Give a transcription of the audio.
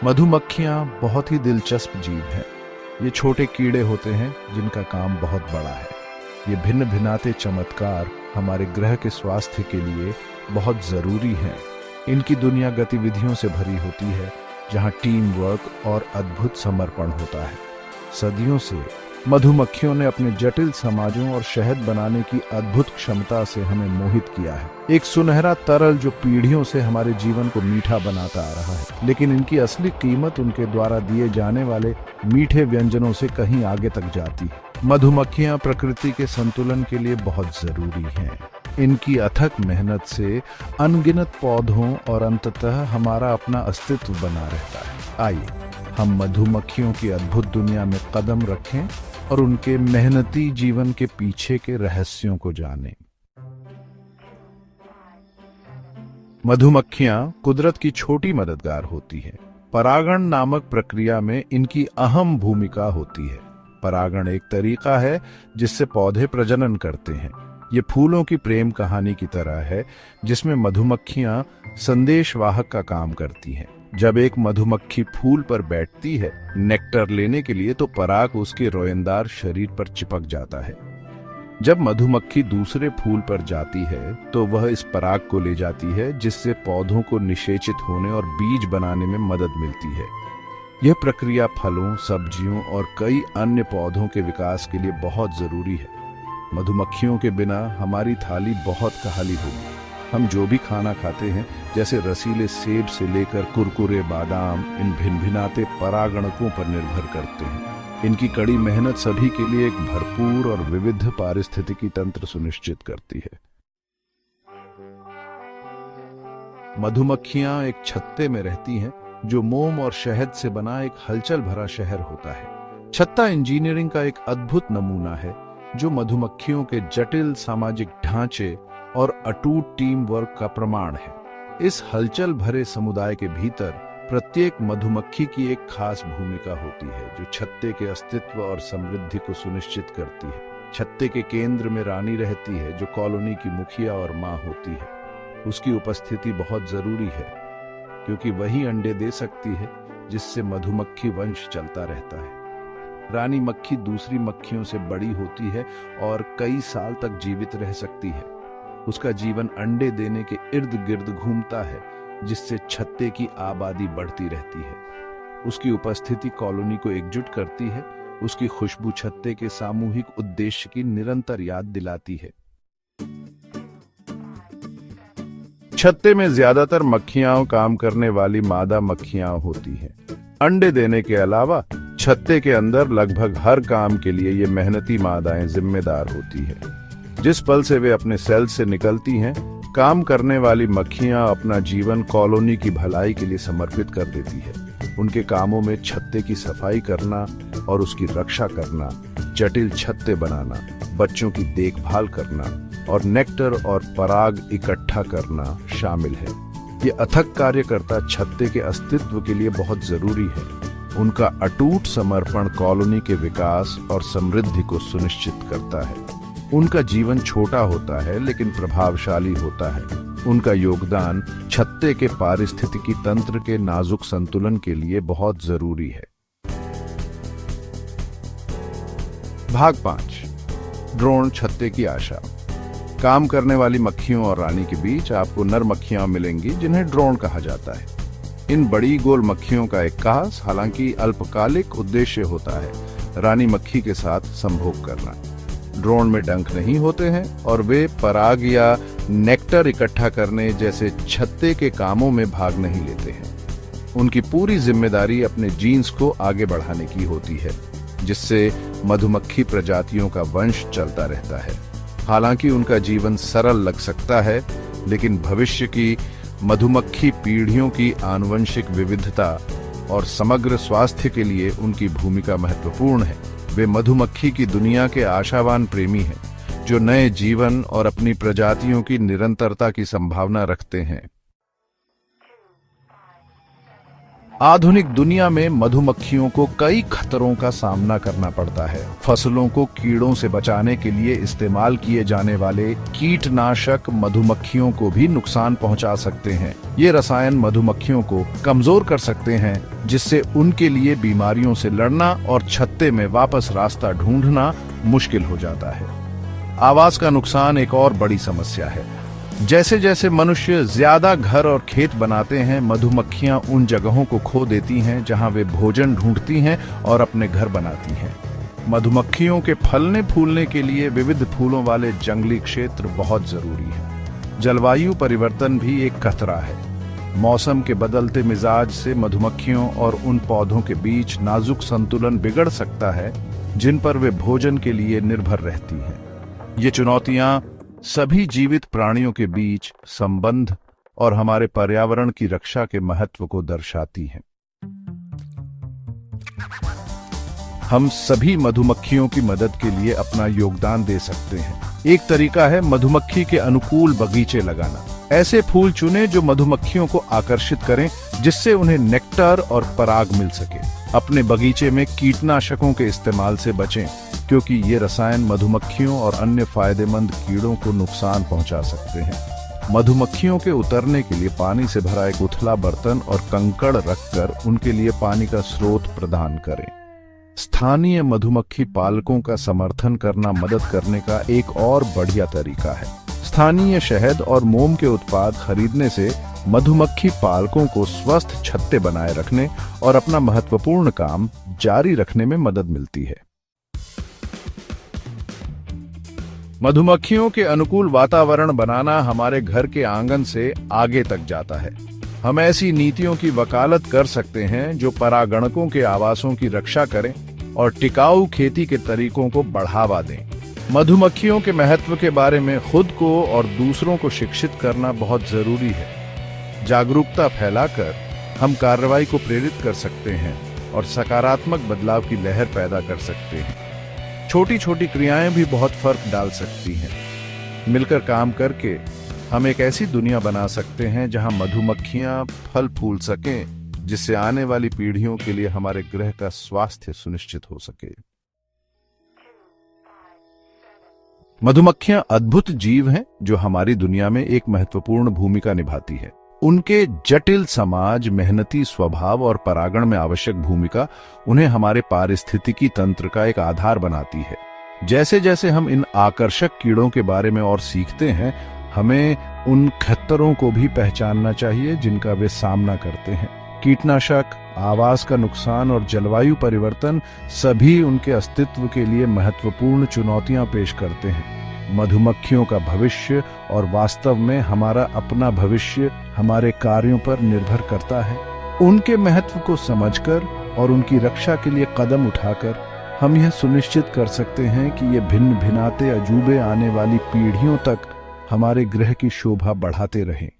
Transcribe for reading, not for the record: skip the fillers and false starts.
मधुमक्खियां बहुत ही दिलचस्प जीव हैं। ये छोटे कीड़े होते हैं जिनका काम बहुत बड़ा है। ये भिन्न भिन्नाते चमत्कार हमारे ग्रह के स्वास्थ्य के लिए बहुत जरूरी हैं। इनकी दुनिया गतिविधियों से भरी होती है, जहां टीम वर्क और अद्भुत समर्पण होता है। सदियों से मधुमक्खियों ने अपने जटिल समाजों और शहद बनाने की अद्भुत क्षमता से हमें मोहित किया है। एक सुनहरा तरल जो पीढ़ियों से हमारे जीवन को मीठा बनाता आ रहा है, लेकिन इनकी असली कीमत उनके द्वारा दिए जाने वाले मीठे व्यंजनों से कहीं आगे तक जाती है। मधुमक्खियां प्रकृति के संतुलन के लिए बहुत जरूरी हैं। इनकी अथक मेहनत से अनगिनत पौधों और अंततः हमारा अपना अस्तित्व बना रहता है। आइए हम मधुमक्खियों की अद्भुत दुनिया में कदम रखें और उनके मेहनती जीवन के पीछे के रहस्यों को जानें। मधुमक्खियां कुदरत की छोटी मददगार होती हैं। परागण नामक प्रक्रिया में इनकी अहम भूमिका होती है। परागण एक तरीका है जिससे पौधे प्रजनन करते हैं। ये फूलों की प्रेम कहानी की तरह है, जिसमें मधुमक्खियां संदेशवाहक का काम करती हैं। जब एक मधुमक्खी फूल पर बैठती है नेक्टर लेने के लिए, तो पराग उसके रोएंदार शरीर पर चिपक जाता है। जब मधुमक्खी दूसरे फूल पर जाती है तो वह इस पराग को ले जाती है, जिससे पौधों को निषेचित होने और बीज बनाने में मदद मिलती है। यह प्रक्रिया फलों, सब्जियों और कई अन्य पौधों के विकास के लिए बहुत जरूरी है। मधुमक्खियों के बिना हमारी थाली बहुत खाली होगी। हम जो भी खाना खाते हैं, जैसे रसीले सेब से लेकर कुरकुरे बादाम, इन भिनभिनाते परागणकों पर निर्भर करते हैं। इनकी कड़ी मेहनत सभी के लिए एक भरपूर और विविध पारिस्थितिकी तंत्र सुनिश्चित करती है। मधुमक्खियां एक छत्ते में रहती हैं, जो मोम और शहद से बना एक हलचल भरा शहर होता है। छत्ता इंजीनियरिंग का एक अद्भुत नमूना है, जो मधुमक्खियों के जटिल सामाजिक ढांचे और अटूट टीम वर्क का प्रमाण है। इस हलचल भरे समुदाय के भीतर प्रत्येक मधुमक्खी की एक खास भूमिका होती है, जो छत्ते के अस्तित्व और समृद्धि को सुनिश्चित करती है। छत्ते के केंद्र में रानी रहती है, जो कॉलोनी की मुखिया और मां होती है। उसकी उपस्थिति बहुत जरूरी है, क्योंकि वही अंडे दे सकती है जिससे मधुमक्खी वंश चलता रहता है। रानी मक्खी दूसरी मक्खियों से बड़ी होती है और कई साल तक जीवित रह सकती है। उसका जीवन अंडे देने के इर्द गिर्द घूमता है, जिससे छत्ते की आबादी बढ़ती रहती है। उसकी उपस्थिति कॉलोनी को एकजुट करती है। उसकी खुशबू छत्ते के सामूहिक उद्देश्य की निरंतर याद दिलाती है। छत्ते में ज्यादातर मक्खियां काम करने वाली मादा मक्खियां होती हैं। अंडे देने के अलावा छत्ते के अंदर लगभग हर काम के लिए ये मेहनती मादाएं जिम्मेदार होती हैं। जिस पल से वे अपने सेल से निकलती हैं, काम करने वाली मक्खियां अपना जीवन कॉलोनी की भलाई के लिए समर्पित कर देती है। उनके कामों में छत्ते की सफाई करना और उसकी रक्षा करना, जटिल छत्ते बनाना, बच्चों की देखभाल करना और नेक्टर और पराग इकट्ठा करना शामिल है। ये अथक कार्यकर्ता छत्ते के अस्तित्व के लिए बहुत जरूरी है। उनका अटूट समर्पण कॉलोनी के विकास और समृद्धि को सुनिश्चित करता है। उनका जीवन छोटा होता है, लेकिन प्रभावशाली होता है। उनका योगदान छत्ते के पारिस्थितिकी तंत्र के नाजुक संतुलन के लिए बहुत जरूरी है। भाग 5, ड्रोन छत्ते की आशा। काम करने वाली मक्खियों और रानी के बीच आपको नर मक्खियां मिलेंगी, जिन्हें ड्रोन कहा जाता है। इन बड़ी गोल मक्खियों का एक खास, हालांकि अल्पकालिक उद्देश्य होता है, रानी मक्खी के साथ संभोग करना। ड्रोन में डंक नहीं होते हैं और वे पराग या नेक्टर इकट्ठा करने जैसे छत्ते के कामों में भाग नहीं लेते हैं। उनकी पूरी जिम्मेदारी अपने जीन्स को आगे बढ़ाने की होती है, जिससे मधुमक्खी प्रजातियों का वंश चलता रहता है। हालांकि उनका जीवन सरल लग सकता है, लेकिन भविष्य की मधुमक्खी पीढ़ियों की आनुवंशिक विविधता और समग्र स्वास्थ्य के लिए उनकी भूमिका महत्वपूर्ण है। वे मधुमक्खी की दुनिया के आशावान प्रेमी हैं, जो नए जीवन और अपनी प्रजातियों की निरंतरता की संभावना रखते हैं। आधुनिक दुनिया में मधुमक्खियों को कई खतरों का सामना करना पड़ता है। फसलों को कीड़ों से बचाने के लिए इस्तेमाल किए जाने वाले कीटनाशक मधुमक्खियों को भी नुकसान पहुंचा सकते हैं। ये रसायन मधुमक्खियों को कमजोर कर सकते हैं, जिससे उनके लिए बीमारियों से लड़ना और छत्ते में वापस रास्ता ढूंढना मुश्किल हो जाता है। आवास का नुकसान एक और बड़ी समस्या है। जैसे जैसे मनुष्य ज्यादा घर और खेत बनाते हैं, मधुमक्खियां उन जगहों को खो देती हैं जहां वे भोजन ढूंढती हैं और अपने घर बनाती हैं। मधुमक्खियों के फलने फूलने के लिए विविध फूलों वाले जंगली क्षेत्र बहुत जरूरी है। जलवायु परिवर्तन भी एक खतरा है। मौसम के बदलते मिजाज से मधुमक्खियों और उन पौधों के बीच नाजुक संतुलन बिगड़ सकता है जिन पर वे भोजन के लिए निर्भर रहती हैं। ये चुनौतियां सभी जीवित प्राणियों के बीच संबंध और हमारे पर्यावरण की रक्षा के महत्व को दर्शाती हैं। हम सभी मधुमक्खियों की मदद के लिए अपना योगदान दे सकते हैं। एक तरीका है मधुमक्खी के अनुकूल बगीचे लगाना। ऐसे फूल चुनें जो मधुमक्खियों को आकर्षित करें, जिससे उन्हें नेक्टर और पराग मिल सके। अपने बगीचे में कीटनाशकों के इस्तेमाल से बचें, क्योंकि ये रसायन मधुमक्खियों और अन्य फायदेमंद कीड़ों को नुकसान पहुंचा सकते हैं। मधुमक्खियों के उतरने के लिए पानी से भरा एक उथला बर्तन और कंकड़ रखकर उनके लिए पानी का स्रोत प्रदान करें। स्थानीय मधुमक्खी पालकों का समर्थन करना मदद करने का एक और बढ़िया तरीका है। स्थानीय शहद और मोम के उत्पाद खरीदने से मधुमक्खी पालकों को स्वस्थ छत्ते बनाए रखने और अपना महत्वपूर्ण काम जारी रखने में मदद मिलती है। मधुमक्खियों के अनुकूल वातावरण बनाना हमारे घर के आंगन से आगे तक जाता है। हम ऐसी नीतियों की वकालत कर सकते हैं जो परागणकों के आवासों की रक्षा करें और टिकाऊ खेती के तरीकों को बढ़ावा दें। मधुमक्खियों के महत्व के बारे में खुद को और दूसरों को शिक्षित करना बहुत जरूरी है। जागरूकता फैलाकर हम कार्रवाई को प्रेरित कर सकते हैं और सकारात्मक बदलाव की लहर पैदा कर सकते हैं। छोटी छोटी क्रियाएं भी बहुत फर्क डाल सकती हैं। मिलकर काम करके हम एक ऐसी दुनिया बना सकते हैं जहां मधुमक्खियां फल फूल सकें, जिससे आने वाली पीढ़ियों के लिए हमारे ग्रह का स्वास्थ्य सुनिश्चित हो सके। मधुमक्खियां अद्भुत जीव हैं जो हमारी दुनिया में एक महत्वपूर्ण भूमिका निभाती है। उनके जटिल समाज, मेहनती स्वभाव और परागण में आवश्यक भूमिका उन्हें हमारे पारिस्थितिकी तंत्र का एक आधार बनाती है। जैसे जैसे हम इन आकर्षक कीड़ों के बारे में और सीखते हैं, हमें उन खतरों को भी पहचानना चाहिए जिनका वे सामना करते हैं। कीटनाशक, आवास का नुकसान और जलवायु परिवर्तन सभी उनके अस्तित्व के लिए महत्वपूर्ण चुनौतियां पेश करते हैं। मधुमक्खियों का भविष्य और वास्तव में हमारा अपना भविष्य हमारे कार्यों पर निर्भर करता है। उनके महत्व को समझकर और उनकी रक्षा के लिए कदम उठाकर हम यह सुनिश्चित कर सकते हैं कि ये भिन्न भिन्नाते अजूबे आने वाली पीढ़ियों तक हमारे ग्रह की शोभा बढ़ाते रहें।